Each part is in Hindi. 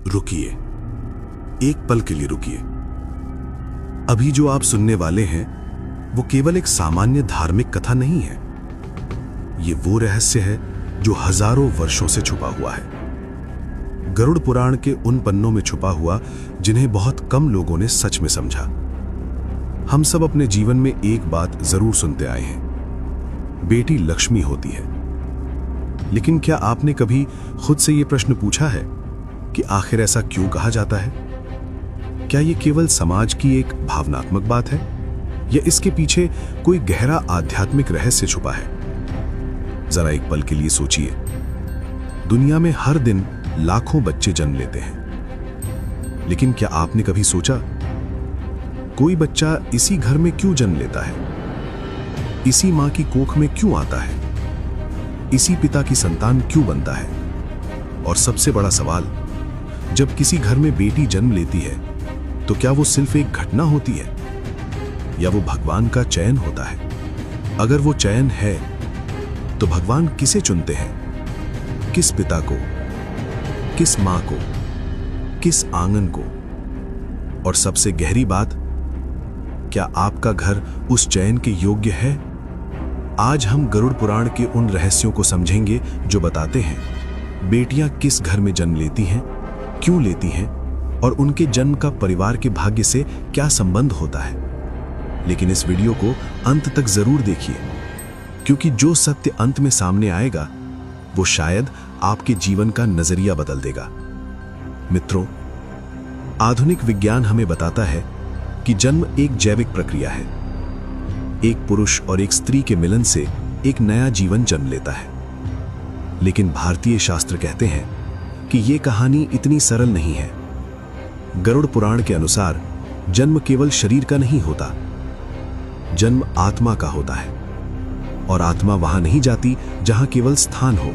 रुकिए, एक पल के लिए रुकिए। अभी जो आप सुनने वाले हैं वो केवल एक सामान्य धार्मिक कथा नहीं है। ये वो रहस्य है जो हजारों वर्षों से छुपा हुआ है। गरुड़ पुराण के उन पन्नों में छुपा हुआ जिन्हें बहुत कम लोगों ने सच में समझा। हम सब अपने जीवन में एक बात जरूर सुनते आए हैं, बेटी लक्ष्मी होती है। लेकिन क्या आपने कभी खुद से यह प्रश्न पूछा है कि आखिर ऐसा क्यों कहा जाता है? क्या यह केवल समाज की एक भावनात्मक बात है या इसके पीछे कोई गहरा आध्यात्मिक रहस्य छुपा है? जरा एक पल के लिए सोचिए। दुनिया में हर दिन लाखों बच्चे जन्म लेते हैं, लेकिन क्या आपने कभी सोचा कोई बच्चा इसी घर में क्यों जन्म लेता है? इसी मां की कोख में क्यों आता है? इसी पिता की संतान क्यों बनता है? और सबसे बड़ा सवाल, जब किसी घर में बेटी जन्म लेती है तो क्या वो सिर्फ एक घटना होती है या वो भगवान का चयन होता है? अगर वो चयन है तो भगवान किसे चुनते हैं? किस पिता को, किस मां को, किस आंगन को? और सबसे गहरी बात, क्या आपका घर उस चयन के योग्य है? आज हम गरुड़ पुराण के उन रहस्यों को समझेंगे जो बताते हैं बेटियां किस घर में जन्म लेती हैं, क्यों लेती हैं और उनके जन्म का परिवार के भाग्य से क्या संबंध होता है। लेकिन इस वीडियो को अंत तक जरूर देखिए, क्योंकि जो सत्य अंत में सामने आएगा वो शायद आपके जीवन का नजरिया बदल देगा। मित्रों, आधुनिक विज्ञान हमें बताता है कि जन्म एक जैविक प्रक्रिया है। एक पुरुष और एक स्त्री के मिलन से एक नया जीवन जन्म लेता है। लेकिन भारतीय शास्त्र कहते हैं कि यह कहानी इतनी सरल नहीं है। गरुड़ पुराण के अनुसार जन्म केवल शरीर का नहीं होता, जन्म आत्मा का होता है। और आत्मा वहां नहीं जाती जहां केवल स्थान हो,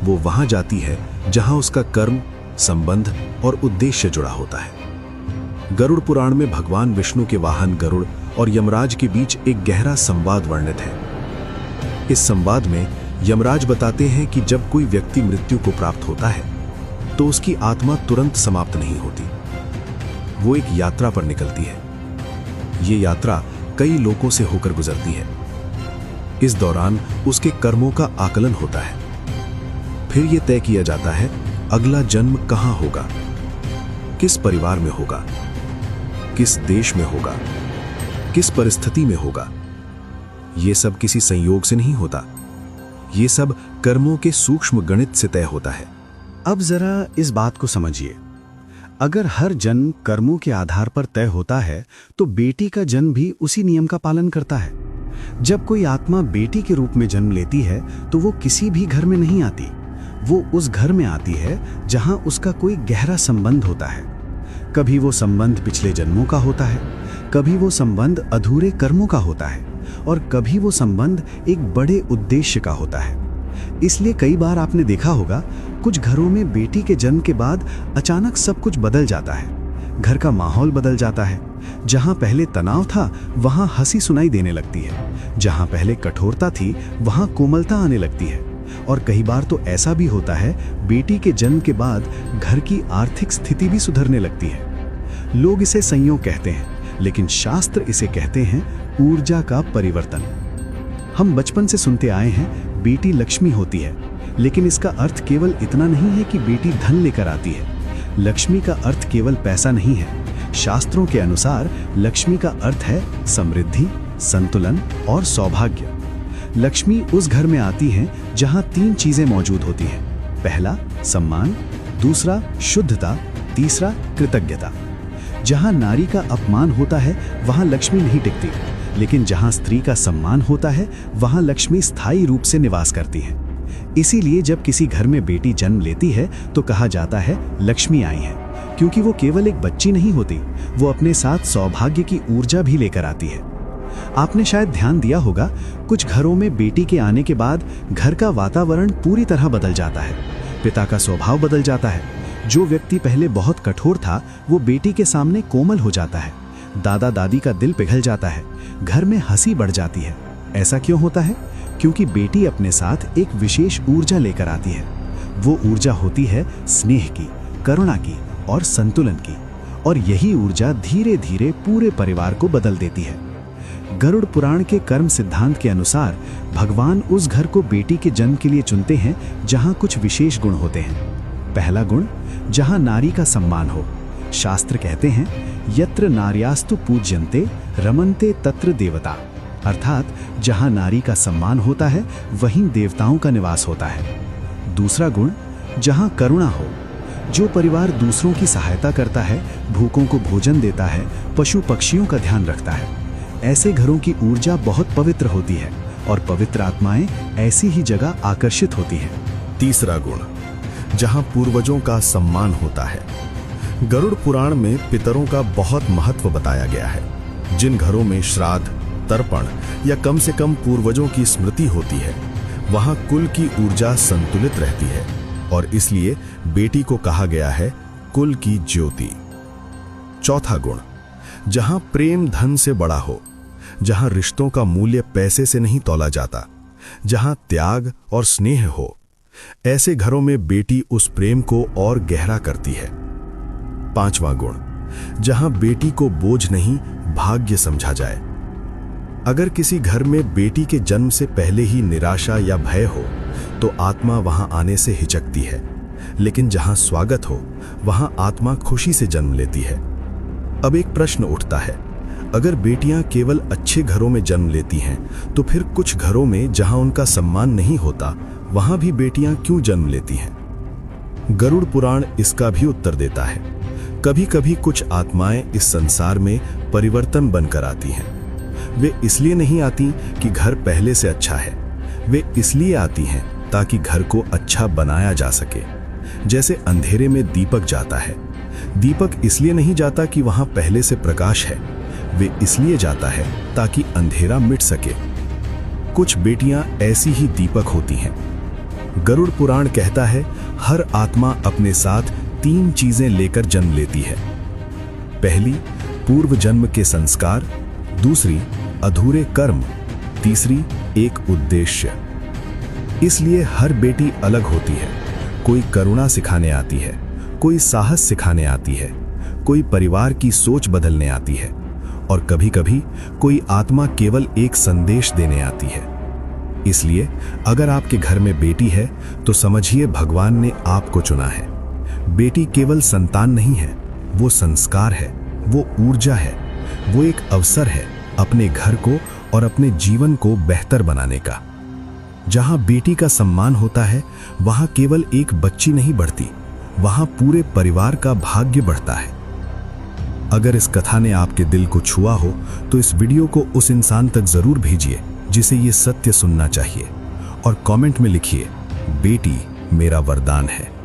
वो वहां जाती है जहां उसका कर्म, संबंध और उद्देश्य जुड़ा होता है। गरुड़ पुराण में भगवान विष्णु के वाहन गरुड़ और यमराज के बीच एक गहरा संवाद वर्णित है। इस संवाद में यमराज बताते हैं कि जब कोई व्यक्ति मृत्यु को प्राप्त होता है तो उसकी आत्मा तुरंत समाप्त नहीं होती, वो एक यात्रा पर निकलती है। ये यात्रा कई लोकों से होकर गुजरती है। इस दौरान उसके कर्मों का आकलन होता है। फिर यह तय किया जाता है अगला जन्म कहां होगा, किस परिवार में होगा, किस देश में होगा, किस परिस्थिति में होगा। यह सब किसी संयोग से नहीं होता, यह सब कर्मों के सूक्ष्म गणित से तय होता है। अब जरा इस बात को समझिए, अगर हर जन्म कर्मों के आधार पर तय होता है तो बेटी का जन्म भी उसी नियम का पालन करता है। जब कोई आत्मा बेटी के रूप में जन्म लेती है तो वो किसी भी घर में नहीं आती, वो उस घर में आती है जहां उसका कोई गहरा संबंध होता है। कभी वो संबंध पिछले जन्मों का होता है, कभी वो संबंध अधूरे कर्मों का होता है और कभी वो संबंध एक बड़े उद्देश्य का होता है। इसलिए कई बार आपने देखा होगा कुछ घरों में बेटी के जन्म के बाद अचानक सब कुछ बदल जाता है। घर का माहौल बदल जाता है। जहां पहले तनाव था वहां हंसी सुनाई देने लगती है, जहां पहले कठोरता थी वहां कोमलता आने लगती है। और कई बार तो ऐसा भी होता है बेटी के जन्म के बाद घर की आर्थिक स्थिति भी सुधरने लगती है। लोग इसे संयोग कहते हैं, लेकिन शास्त्र इसे कहते हैं ऊर्जा का परिवर्तन। हम बचपन से सुनते आए हैं बेटी लक्ष्मी होती है, लेकिन इसका अर्थ केवल इतना नहीं है कि बेटी धन लेकर आती है। लक्ष्मी का अर्थ केवल पैसा नहीं है। शास्त्रों के अनुसार लक्ष्मी का अर्थ है समृद्धि, संतुलन और सौभाग्य। लक्ष्मी उस घर में आती है जहां तीन चीजें मौजूद होती हैं। पहला सम्मान, दूसरा शुद्धता, तीसरा कृतज्ञता। जहां नारी का अपमान होता है वहां लक्ष्मी नहीं टिकती, लेकिन जहां स्त्री का सम्मान होता है वहां लक्ष्मी स्थायी रूप से निवास करती है। इसीलिए जब किसी घर में बेटी जन्म लेती है तो कहा जाता है लक्ष्मी आई है, क्योंकि वो केवल एक बच्ची नहीं होती, वो अपने साथ सौभाग्य की ऊर्जा भी लेकर आती है। आपने शायद ध्यान दिया होगा कुछ घरों में बेटी के आने के बाद घर का वातावरण पूरी तरह बदल जाता है। पिता का स्वभाव बदल जाता है। जो व्यक्ति पहले बहुत कठोर था वो बेटी के सामने कोमल हो जाता है। दादा दादी का दिल पिघल जाता है। घर में हंसी बढ़ जाती है। ऐसा क्यों होता है? क्योंकि बेटी अपने साथ एक विशेष ऊर्जा लेकर आती है। वो ऊर्जा होती है स्नेह की, करुणा की और संतुलन की, और यही ऊर्जा धीरे धीरे पूरे परिवार को बदल देती है। गरुड़ पुराण के कर्म सिद्धांत के अनुसार भगवान उस घर को बेटी के जन्म के लिए चुनते हैं जहां कुछ विशेष गुण होते हैं। पहला गुण, जहां नारी का सम्मान हो। शास्त्र कहते हैं, यत्र नार्यास्तु पूज्यन्ते रमन्ते तत्र देवता, अर्थात जहां नारी का सम्मान होता है वहीं देवताओं का निवास होता है। दूसरा गुण, जहां करुणा हो। जो परिवार दूसरों की सहायता करता है, भूखों को भोजन देता है, पशु पक्षियों का ध्यान रखता है, ऐसे घरों की ऊर्जा बहुत पवित्र होती है और पवित्र आत्माएं ऐसी ही जगह आकर्षित होती हैं। तीसरा गुण, जहां पूर्वजों का सम्मान होता है। गरुड़ पुराण में पितरों का बहुत महत्व बताया गया है। जिन घरों में श्राद्ध, तर्पण या कम से कम पूर्वजों की स्मृति होती है, वहां कुल की ऊर्जा संतुलित रहती है और इसलिए बेटी को कहा गया है कुल की ज्योति। चौथा गुण, जहां प्रेम धन से बड़ा हो, जहां रिश्तों का मूल्य पैसे से नहीं तौला जाता, जहां त्याग और स्नेह हो, ऐसे घरों में बेटी उस प्रेम को और गहरा करती है। पांचवा गुण, जहां बेटी को बोझ नहीं भाग्य समझा जाए। अगर किसी घर में बेटी के जन्म से पहले ही निराशा या भय हो तो आत्मा वहां आने से हिचकती है, लेकिन जहां स्वागत हो वहां आत्मा खुशी से जन्म लेती है। अब एक प्रश्न उठता है, अगर बेटियां केवल अच्छे घरों में जन्म लेती हैं तो फिर कुछ घरों में जहां उनका सम्मान नहीं होता वहां भी बेटियां क्यों जन्म लेती हैं? गरुड़ पुराण इसका भी उत्तर देता है। कभी कभी कुछ आत्माएं इस संसार में परिवर्तन बनकर आती हैं। वे इसलिए नहीं आती कि घर पहले से अच्छा है, वे इसलिए आती हैं ताकि घर को अच्छा बनाया जा सके। जैसे अंधेरे में दीपक जाता है, दीपक इसलिए नहीं जाता कि वहां पहले से प्रकाश है, वे इसलिए जाता है ताकि अंधेरा मिट सके। कुछ बेटियां ऐसी ही दीपक होती हैं। गरुड़ पुराण कहता है, हर आत्मा अपने साथ 3 चीजें लेकर जन्म लेती है। पहली, पूर्व जन्म के संस्कार, दूसरी अधूरे कर्म, तीसरी एक उद्देश्य। इसलिए हर बेटी अलग होती है। कोई करुणा सिखाने आती है, कोई साहस सिखाने आती है, कोई परिवार की सोच बदलने आती है और कभी-कभी कोई आत्मा केवल एक संदेश देने आती है। इसलिए अगर आपके घर में बेटी है तो समझिए भगवान ने आपको चुना है। बेटी केवल संतान नहीं है, वो संस्कार है, वो ऊर्जा है, वो एक अवसर है अपने घर को और अपने जीवन को बेहतर बनाने का। जहां बेटी का सम्मान होता है वहां केवल एक बच्ची नहीं बढ़ती, वहां पूरे परिवार का भाग्य बढ़ता है। अगर इस कथा ने आपके दिल को छुआ हो तो इस वीडियो को उस इंसान तक जरूर भेजिए जिसे ये सत्य सुनना चाहिए और कमेंट में लिखिए, बेटी मेरा वरदान है।